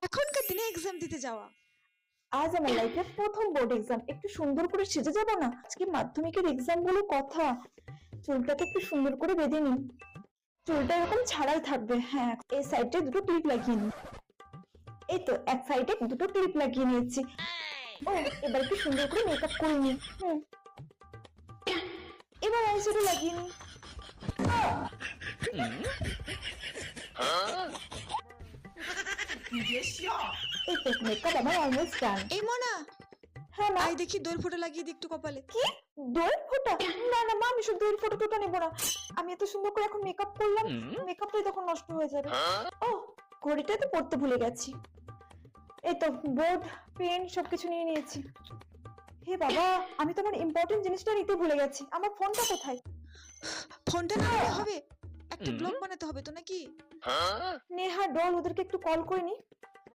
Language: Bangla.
এখনকার দিনে এক্সাম দিতে যাওয়া। আজ আমার লাইফের প্রথম বোর্ড এক্সাম, একটু সুন্দর করে সেজে যাব না? আজকে মাধ্যমিকের এক্সাম বলে কথা। চুলটাকে একটু সুন্দর করে বেঁধে নিই, চুলটা এরকম ছাড়াই থাকবে। হ্যাঁ, এই সাইডে দুটো ক্লিপ লাগিয়ে নিই। এই তো এক সাইডে দুটো ক্লিপ লাগিয়ে নিয়েছি। ও, এবার একটু সুন্দর করে মেকআপ করে নিই। এবার আইশ্যাডো লাগিয়ে নিই। এই তো মেকআপ আমার অলমোস্ট ডান। এই মনা, হ্যাঁ মা। আই দেখি দোল ফোঁটা লাগিয়ে দি একটু কপালে। কি দই ফোঁটা? না না মা, আমি সব দইয়ের ফোঁটা টোটা নেবো না। আমি এত সুন্দর করে এখন মেকআপ করলাম, মেকআপটাই তখন নষ্ট হয়ে যাবে। ও, ঘড়িটা তো পড়তে ভুলে গেছি। এই তো বোর্ড, পেন সবকিছু নিয়ে নিয়েছি। হে বাবা, আমি তো আমার ইম্পর্টেন্ট জিনিসটা নিতে ভুলে গেছি। আমার ফোনটা কোথায়? ফোনটা না নিলে হবে, একটা ব্লগ বানাতে হবে তো নাকি? নেহা ডল, ওদেরকে একটু কল করে নি।